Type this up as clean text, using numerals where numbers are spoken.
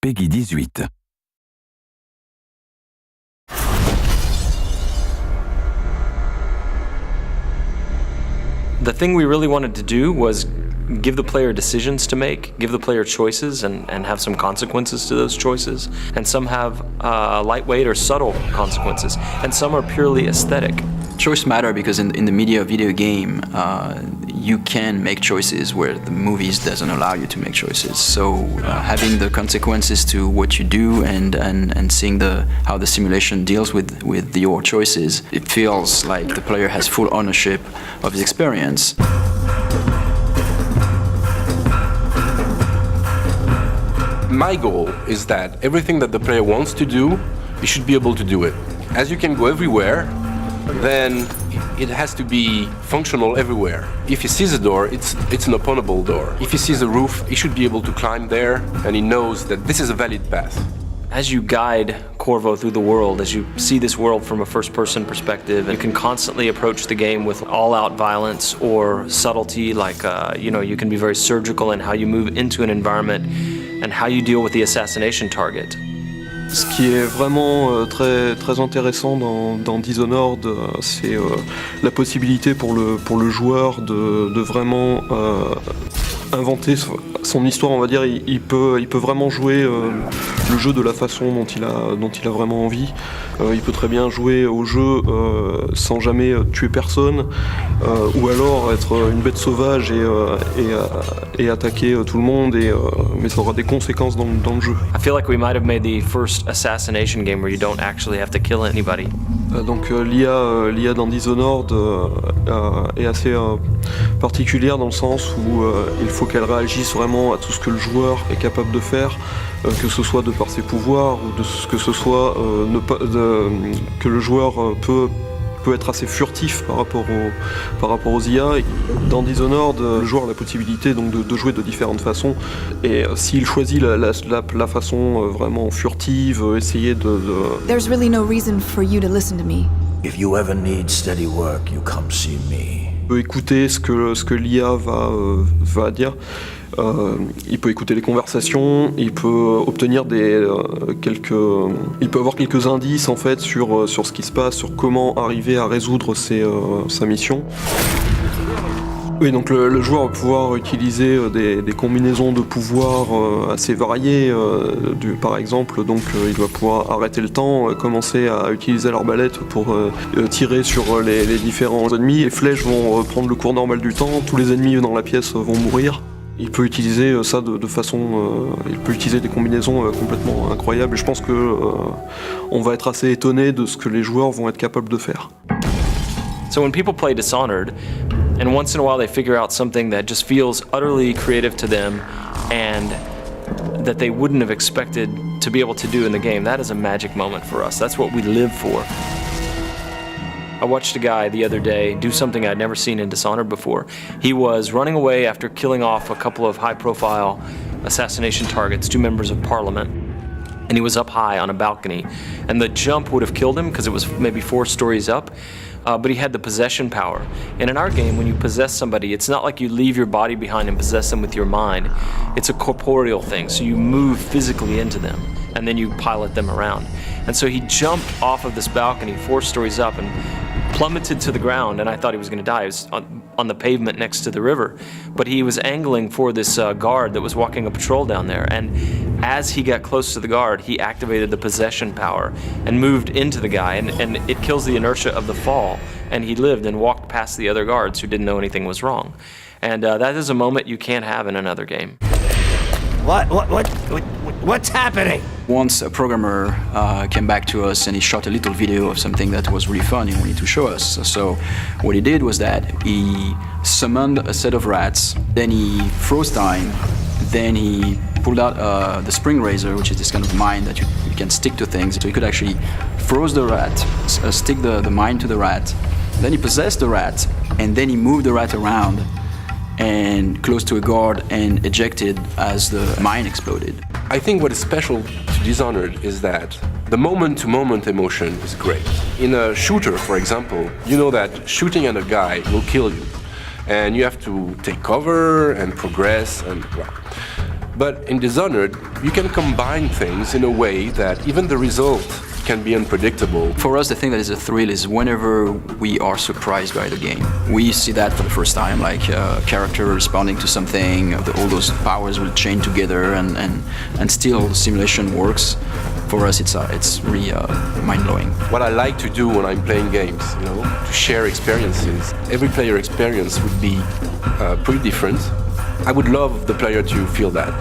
Peggy 18. The thing we really wanted to do was give the player decisions to make, give the player choices and have some consequences to those choices. And some have lightweight or subtle consequences, and some are purely aesthetic. Choice matter because in the media video game, you can make choices where the movies doesn't allow you to make choices. So having the consequences to what you do and seeing how the simulation deals with your choices, it feels like the player has full ownership of his experience. My goal is that everything that the player wants to do, he should be able to do it. As you can go everywhere, then it has to be functional everywhere. If he sees a door, it's an openable door. If he sees a roof, he should be able to climb there, and he knows that this is a valid path. As you guide Corvo through the world, as you see this world from a first-person perspective, you can constantly approach the game with all-out violence or subtlety, like you can be very surgical in how you move into an environment and how you deal with the assassination target. Ce qui est vraiment très intéressant dans Dishonored, c'est la possibilité pour le joueur de vraiment inventer son histoire, on va dire. Il peut vraiment jouer le jeu de la façon dont il a vraiment envie. Il peut très bien jouer au jeu sans jamais tuer personne, ou alors être une bête sauvage et attaquer tout le monde, mais ça aura des conséquences dans le jeu. I feel like we might have made the first assassination game where you don't actually have to kill anybody. Donc l'IA dans Dishonored est assez particulière dans le sens où il faut qu'elle réagisse vraiment à tout ce que le joueur est capable de faire, que ce soit de par ses pouvoirs ou que ce soit que le joueur peut être assez furtif par rapport aux IA. Dans Dishonored, le joueur a la possibilité donc de jouer de différentes façons, et s'il choisit la façon vraiment furtive, essayer de... There's really no reason for you to listen to me. If you ever need steady work, you come see me. Il peut écouter ce que l'IA va dire. Il peut écouter les conversations, il peut obtenir il peut avoir quelques indices en fait sur ce qui se passe, sur comment arriver à résoudre sa mission. Oui, donc le joueur va pouvoir utiliser des combinaisons de pouvoirs assez variées. Par exemple, donc il va pouvoir arrêter le temps, commencer à utiliser l'arbalète pour tirer sur les différents ennemis. Les flèches vont prendre le cours normal du temps, tous les ennemis dans la pièce vont mourir. Il peut utiliser ça de façon... il peut utiliser des combinaisons complètement incroyables, et je pense que on va être assez étonné de ce que les joueurs vont être capables de faire. So when people play Dishonored, and once in a while they figure out something that just feels utterly creative to them and that they wouldn't have expected to be able to do in the game, that is a magic moment for us. That's what we live for. I watched a guy the other day do something I'd never seen in Dishonored before. He was running away after killing off a couple of high-profile assassination targets, 2 members of parliament, and he was up high on a balcony. And the jump would have killed him because it was maybe 4 stories up, but he had the possession power. And in our game, when you possess somebody, it's not like you leave your body behind and possess them with your mind. It's a corporeal thing, so you move physically into them, and then you pilot them around. And so he jumped off of this balcony 4 stories up and plummeted to the ground, and I thought he was going to die. He was on the pavement next to the river, but he was angling for this guard that was walking a patrol down there, and as he got close to the guard, he activated the possession power and moved into the guy, and it kills the inertia of the fall, and he lived and walked past the other guards who didn't know anything was wrong. And that is a moment you can't have in another game. What's happening? Once a programmer came back to us and he shot a little video of something that was really fun and wanted to show us. So what he did was that he summoned a set of rats, then he froze time, then he pulled out the spring razor, which is this kind of mine that you can stick to things. So he could actually froze the rat, stick the mine to the rat, then he possessed the rat, and then he moved the rat around and close to a guard and ejected as the mine exploded. I think what is special to Dishonored is that the moment-to-moment emotion is great. In a shooter, for example, you know that shooting at a guy will kill you, and you have to take cover and progress, and well. But in Dishonored, you can combine things in a way that even the result can be unpredictable. For us, the thing that is a thrill is whenever we are surprised by the game. We see that for the first time, like a character responding to something, all those powers will chain together and still the simulation works. For us, it's really mind-blowing. What I like to do when I'm playing games, to share experiences. Every player experience would be pretty different. I would love the player to feel that.